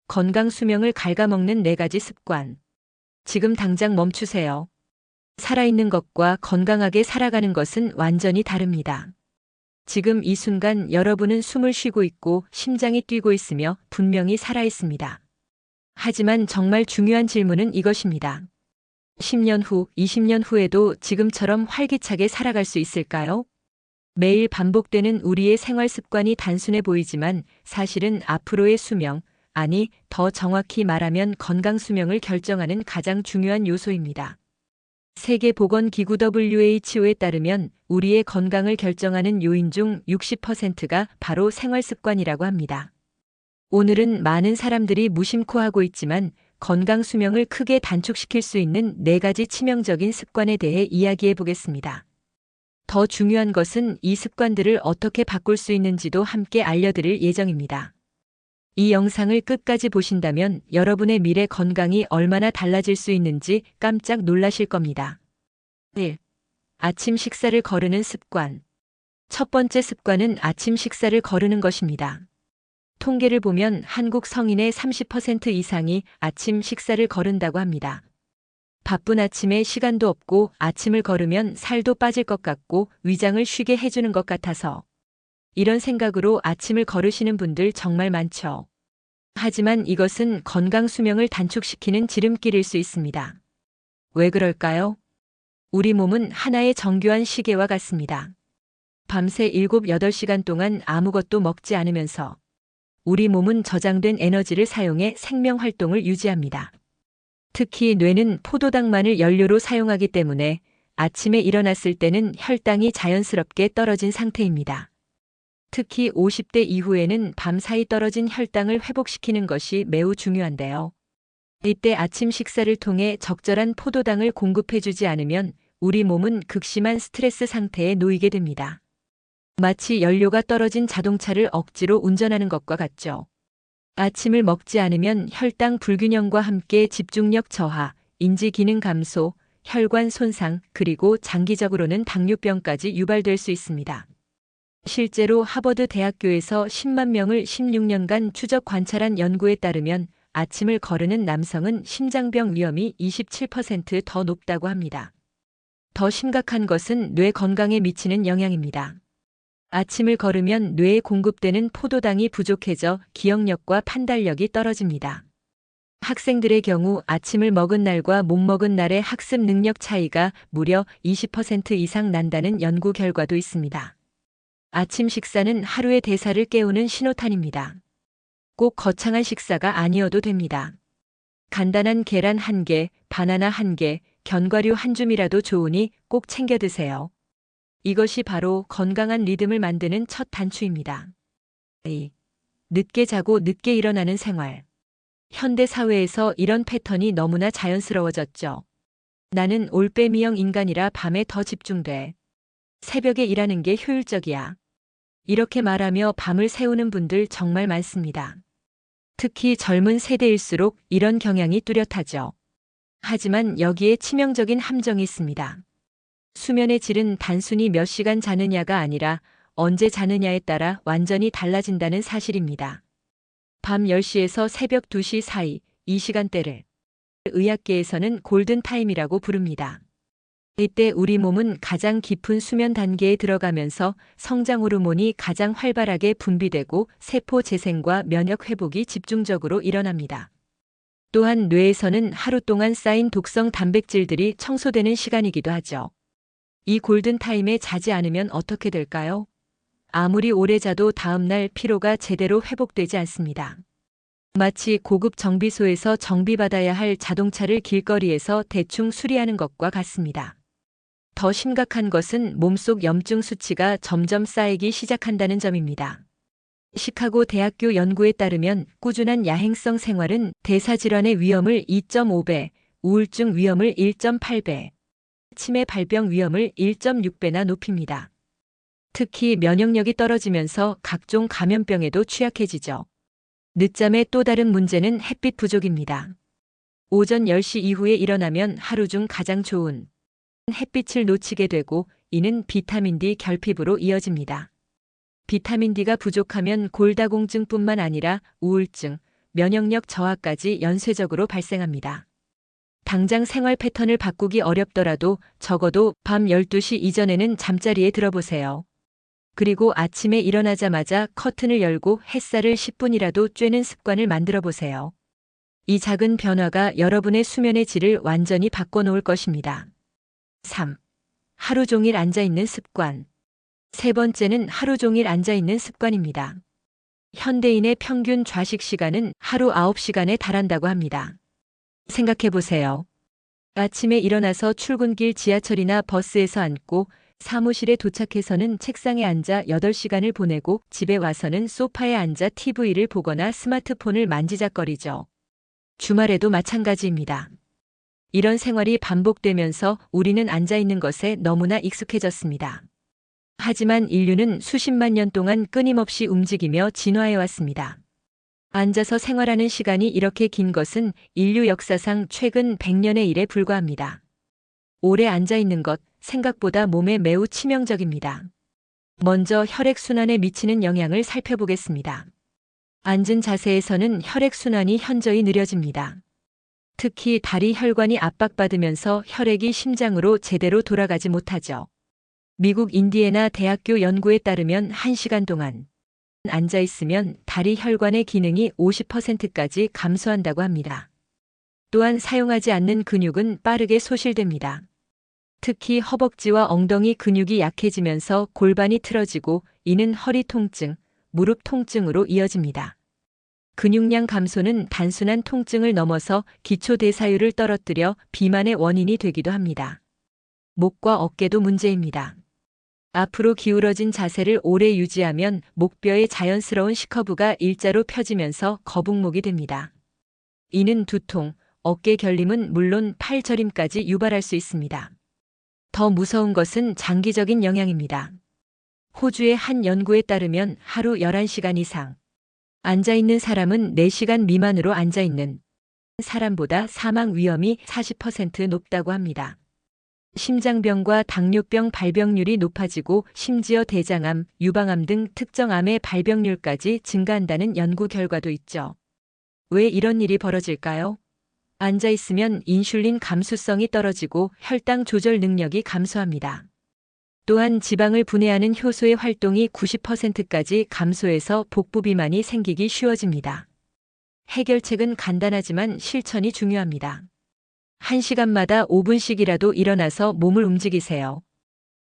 건강 수명을 갉아먹는 4가지 습관. 지금 당장 멈추세요. 살아있는 것과 건강하게 살아가는 것은 완전히 다릅니다. 지금 이 순간 여러분은 숨을 쉬고 있고 심장이 뛰고 있으며 분명히 살아있습니다. 하지만 정말 중요한 질문은 이것입니다. 10년 후, 20년 후에도 지금처럼 활기차게 살아갈 수 있을까요? 매일 반복되는 우리의 생활 습관이 단순해 보이지만 사실은 앞으로의 수명, 아니, 더 정확히 말하면 건강 수명을 결정하는 가장 중요한 요소입니다. 세계보건기구 WHO에 따르면 우리의 건강을 결정하는 요인 중 60%가 바로 생활 습관이라고 합니다. 오늘은 많은 사람들이 무심코 하고 있지만 건강 수명을 크게 단축시킬 수 있는 4가지 치명적인 습관에 대해 이야기해 보겠습니다. 더 중요한 것은 이 습관들을 어떻게 바꿀 수 있는지도 함께 알려드릴 예정입니다. 이 영상을 끝까지 보신다면 여러분의 미래 건강이 얼마나 달라질 수 있는지 깜짝 놀라실 겁니다. 1. 아침 식사를 거르는 습관. 첫 번째 습관은 아침 식사를 거르는 것입니다. 통계를 보면 한국 성인의 30% 이상이 아침 식사를 거른다고 합니다. 바쁜 아침에 시간도 없고 아침을 거르면 살도 빠질 것 같고 위장을 쉬게 해주는 것 같아서 이런 생각으로 아침을 거르시는 분들 정말 많죠. 하지만 이것은 건강 수명을 단축시키는 지름길일 수 있습니다. 왜 그럴까요? 우리 몸은 하나의 정교한 시계와 같습니다. 밤새 7, 8시간 동안 아무것도 먹지 않으면서 우리 몸은 저장된 에너지를 사용해 생명 활동을 유지합니다. 특히 뇌는 포도당만을 연료로 사용하기 때문에 아침에 일어났을 때는 혈당이 자연스럽게 떨어진 상태입니다. 특히 50대 이후에는 밤사이 떨어진 혈당을 회복시키는 것이 매우 중요한데요. 이때 아침 식사를 통해 적절한 포도당을 공급해주지 않으면 우리 몸은 극심한 스트레스 상태에 놓이게 됩니다. 마치 연료가 떨어진 자동차를 억지로 운전하는 것과 같죠. 아침을 먹지 않으면 혈당 불균형과 함께 집중력 저하, 인지 기능 감소, 혈관 손상, 그리고 장기적으로는 당뇨병까지 유발될 수 있습니다. 실제로 하버드 대학교에서 10만 명을 16년간 추적 관찰한 연구에 따르면 아침을 거르는 남성은 심장병 위험이 27% 더 높다고 합니다. 더 심각한 것은 뇌 건강에 미치는 영향입니다. 아침을 거르면 뇌에 공급되는 포도당이 부족해져 기억력과 판단력이 떨어집니다. 학생들의 경우 아침을 먹은 날과 못 먹은 날의 학습 능력 차이가 무려 20% 이상 난다는 연구 결과도 있습니다. 아침 식사는 하루의 대사를 깨우는 신호탄입니다. 꼭 거창한 식사가 아니어도 됩니다. 간단한 계란 1개, 바나나 1개, 견과류 한 줌이라도 좋으니 꼭 챙겨 드세요. 이것이 바로 건강한 리듬을 만드는 첫 단추입니다. 2. 늦게 자고 늦게 일어나는 생활. 현대 사회에서 이런 패턴이 너무나 자연스러워졌죠. 나는 올빼미형 인간이라 밤에 더 집중돼. 새벽에 일하는 게 효율적이야. 이렇게 말하며 밤을 새우는 분들 정말 많습니다. 특히 젊은 세대일수록 이런 경향이 뚜렷하죠. 하지만 여기에 치명적인 함정이 있습니다. 수면의 질은 단순히 몇 시간 자느냐가 아니라 언제 자느냐에 따라 완전히 달라진다는 사실입니다. 밤 10시에서 새벽 2시 사이 이 시간대를 의학계에서는 골든타임이라고 부릅니다. 이때 우리 몸은 가장 깊은 수면 단계에 들어가면서 성장 호르몬이 가장 활발하게 분비되고 세포 재생과 면역 회복이 집중적으로 일어납니다. 또한 뇌에서는 하루 동안 쌓인 독성 단백질들이 청소되는 시간이기도 하죠. 이 골든타임에 자지 않으면 어떻게 될까요? 아무리 오래 자도 다음날 피로가 제대로 회복되지 않습니다. 마치 고급 정비소에서 정비받아야 할 자동차를 길거리에서 대충 수리하는 것과 같습니다. 더 심각한 것은 몸속 염증 수치가 점점 쌓이기 시작한다는 점입니다. 시카고 대학교 연구에 따르면 꾸준한 야행성 생활은 대사질환의 위험을 2.5배, 우울증 위험을 1.8배, 치매 발병 위험을 1.6배나 높입니다. 특히 면역력이 떨어지면서 각종 감염병에도 취약해지죠. 늦잠의 또 다른 문제는 햇빛 부족입니다. 오전 10시 이후에 일어나면 하루 중 가장 좋은 햇빛을 놓치게 되고 이는 비타민 D 결핍으로 이어집니다. 비타민 D가 부족하면 골다공증뿐만 아니라 우울증, 면역력 저하까지 연쇄적으로 발생합니다. 당장 생활 패턴을 바꾸기 어렵더라도 적어도 밤 12시 이전에는 잠자리에 들어보세요. 그리고 아침에 일어나자마자 커튼을 열고 햇살을 10분이라도 쬐는 습관을 만들어 보세요. 이 작은 변화가 여러분의 수면의 질을 완전히 바꿔놓을 것입니다. 3. 하루 종일 앉아있는 습관. 세 번째는 하루 종일 앉아있는 습관입니다. 현대인의 평균 좌식 시간은 하루 9시간에 달한다고 합니다. 생각해 보세요. 아침에 일어나서 출근길 지하철이나 버스에서 앉고 사무실에 도착해서는 책상에 앉아 8시간을 보내고 집에 와서는 소파에 앉아 TV를 보거나 스마트폰을 만지작거리죠. 주말에도 마찬가지입니다. 이런 생활이 반복되면서 우리는 앉아있는 것에 너무나 익숙해졌습니다. 하지만 인류는 수십만 년 동안 끊임없이 움직이며 진화해왔습니다. 앉아서 생활하는 시간이 이렇게 긴 것은 인류 역사상 최근 100년의 일에 불과합니다. 오래 앉아있는 것, 생각보다 몸에 매우 치명적입니다. 먼저 혈액순환에 미치는 영향을 살펴보겠습니다. 앉은 자세에서는 혈액순환이 현저히 느려집니다. 특히 다리 혈관이 압박받으면서 혈액이 심장으로 제대로 돌아가지 못하죠. 미국 인디애나 대학교 연구에 따르면 1시간 동안 앉아 있으면 다리 혈관의 기능이 50%까지 감소한다고 합니다. 또한 사용하지 않는 근육은 빠르게 소실됩니다. 특히 허벅지와 엉덩이 근육이 약해지면서 골반이 틀어지고 이는 허리 통증, 무릎 통증으로 이어집니다. 근육량 감소는 단순한 통증을 넘어서 기초대사율을 떨어뜨려 비만의 원인이 되기도 합니다. 목과 어깨도 문제입니다. 앞으로 기울어진 자세를 오래 유지하면 목뼈의 자연스러운 C커브가 일자로 펴지면서 거북목이 됩니다. 이는 두통, 어깨 결림은 물론 팔 저림까지 유발할 수 있습니다. 더 무서운 것은 장기적인 영향입니다. 호주의 한 연구에 따르면 하루 11시간 이상 앉아있는 사람은 4시간 미만으로 앉아있는 사람보다 사망 위험이 40% 높다고 합니다. 심장병과 당뇨병 발병률이 높아지고 심지어 대장암, 유방암 등 특정 암의 발병률까지 증가한다는 연구 결과도 있죠. 왜 이런 일이 벌어질까요? 앉아있으면 인슐린 감수성이 떨어지고 혈당 조절 능력이 감소합니다. 또한 지방을 분해하는 효소의 활동이 90%까지 감소해서 복부 비만이 생기기 쉬워집니다. 해결책은 간단하지만 실천이 중요합니다. 1시간마다 5분씩이라도 일어나서 몸을 움직이세요.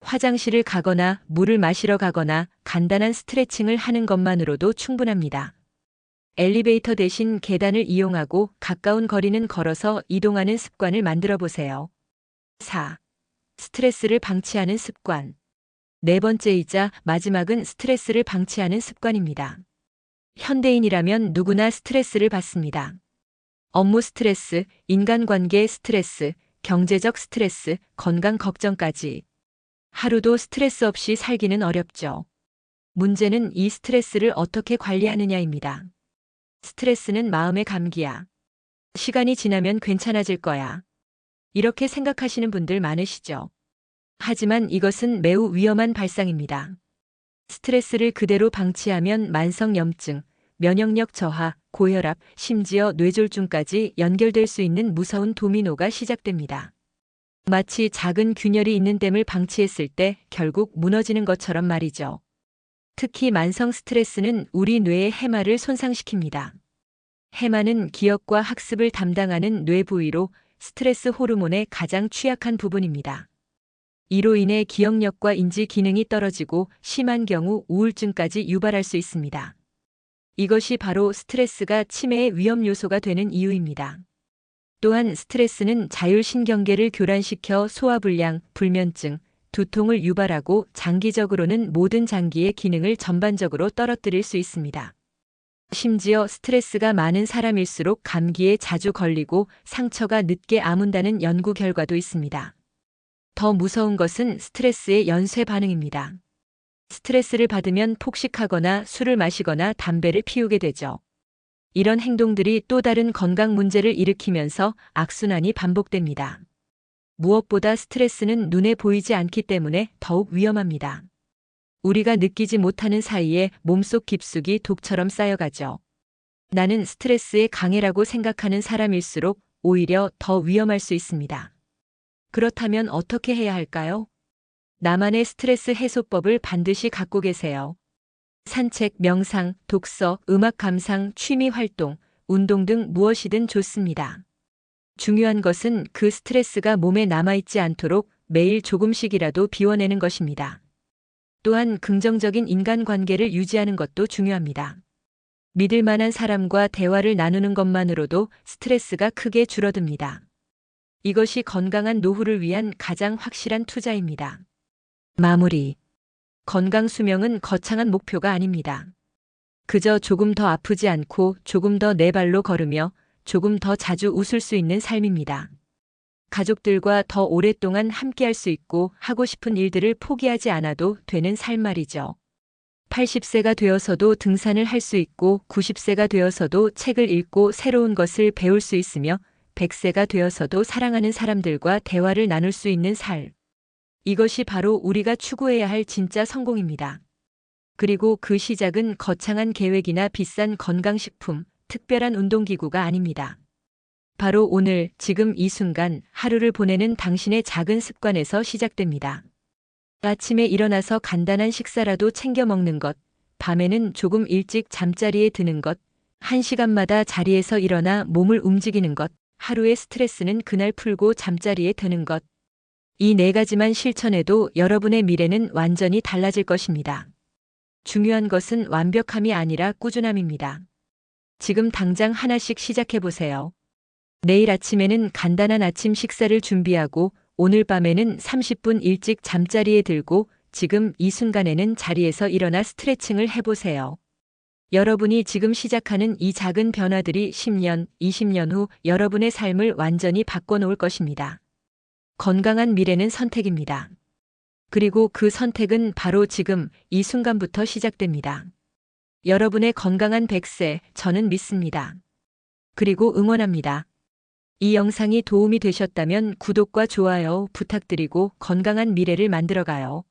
화장실을 가거나 물을 마시러 가거나 간단한 스트레칭을 하는 것만으로도 충분합니다. 엘리베이터 대신 계단을 이용하고 가까운 거리는 걸어서 이동하는 습관을 만들어 보세요. 4. 스트레스를 방치하는 습관. 네 번째이자 마지막은 스트레스를 방치하는 습관입니다. 현대인이라면 누구나 스트레스를 받습니다. 업무 스트레스, 인간관계 스트레스, 경제적 스트레스, 건강 걱정까지. 하루도 스트레스 없이 살기는 어렵죠. 문제는 이 스트레스를 어떻게 관리하느냐입니다. 스트레스는 마음의 감기야. 시간이 지나면 괜찮아질 거야. 이렇게 생각하시는 분들 많으시죠. 하지만 이것은 매우 위험한 발상입니다. 스트레스를 그대로 방치하면 만성염증, 면역력 저하, 고혈압, 심지어 뇌졸중까지 연결될 수 있는 무서운 도미노가 시작됩니다. 마치 작은 균열이 있는 댐을 방치했을 때 결국 무너지는 것처럼 말이죠. 특히 만성 스트레스는 우리 뇌의 해마를 손상시킵니다. 해마는 기억과 학습을 담당하는 뇌 부위로 스트레스 호르몬에 가장 취약한 부분입니다. 이로 인해 기억력과 인지 기능이 떨어지고 심한 경우 우울증까지 유발할 수 있습니다. 이것이 바로 스트레스가 치매의 위험 요소가 되는 이유입니다. 또한 스트레스는 자율신경계를 교란시켜 소화불량, 불면증, 두통을 유발하고 장기적으로는 모든 장기의 기능을 전반적으로 떨어뜨릴 수 있습니다. 심지어 스트레스가 많은 사람일수록 감기에 자주 걸리고 상처가 늦게 아문다는 연구 결과도 있습니다. 더 무서운 것은 스트레스의 연쇄 반응입니다. 스트레스를 받으면 폭식하거나 술을 마시거나 담배를 피우게 되죠. 이런 행동들이 또 다른 건강 문제를 일으키면서 악순환이 반복됩니다. 무엇보다 스트레스는 눈에 보이지 않기 때문에 더욱 위험합니다. 우리가 느끼지 못하는 사이에 몸속 깊숙이 독처럼 쌓여가죠. 나는 스트레스에 강해라고 생각하는 사람일수록 오히려 더 위험할 수 있습니다. 그렇다면 어떻게 해야 할까요? 나만의 스트레스 해소법을 반드시 갖고 계세요. 산책, 명상, 독서, 음악 감상, 취미 활동, 운동 등 무엇이든 좋습니다. 중요한 것은 그 스트레스가 몸에 남아있지 않도록 매일 조금씩이라도 비워내는 것입니다. 또한 긍정적인 인간관계를 유지하는 것도 중요합니다. 믿을 만한 사람과 대화를 나누는 것만으로도 스트레스가 크게 줄어듭니다. 이것이 건강한 노후를 위한 가장 확실한 투자입니다. 마무리. 건강 수명은 거창한 목표가 아닙니다. 그저 조금 더 아프지 않고 조금 더 내 발로 걸으며 조금 더 자주 웃을 수 있는 삶입니다. 가족들과 더 오랫동안 함께할 수 있고 하고 싶은 일들을 포기하지 않아도 되는 삶 말이죠. 80세가 되어서도 등산을 할 수 있고 90세가 되어서도 책을 읽고 새로운 것을 배울 수 있으며 100세가 되어서도 사랑하는 사람들과 대화를 나눌 수 있는 삶. 이것이 바로 우리가 추구해야 할 진짜 성공입니다. 그리고 그 시작은 거창한 계획이나 비싼 건강식품, 특별한 운동기구가 아닙니다. 바로 오늘, 지금 이 순간 하루를 보내는 당신의 작은 습관에서 시작됩니다. 아침에 일어나서 간단한 식사라도 챙겨 먹는 것, 밤에는 조금 일찍 잠자리에 드는 것, 1시간마다 자리에서 일어나 몸을 움직이는 것, 하루의 스트레스는 그날 풀고 잠자리에 드는 것. 이 4가지만 실천해도 여러분의 미래는 완전히 달라질 것입니다. 중요한 것은 완벽함이 아니라 꾸준함입니다. 지금 당장 하나씩 시작해보세요. 내일 아침에는 간단한 아침 식사를 준비하고 오늘 밤에는 30분 일찍 잠자리에 들고 지금 이 순간에는 자리에서 일어나 스트레칭을 해보세요. 여러분이 지금 시작하는 이 작은 변화들이 10년, 20년 후 여러분의 삶을 완전히 바꿔놓을 것입니다. 건강한 미래는 선택입니다. 그리고 그 선택은 바로 지금 이 순간부터 시작됩니다. 여러분의 건강한 100세, 저는 믿습니다. 그리고 응원합니다. 이 영상이 도움이 되셨다면 구독과 좋아요 부탁드리고 건강한 미래를 만들어가요.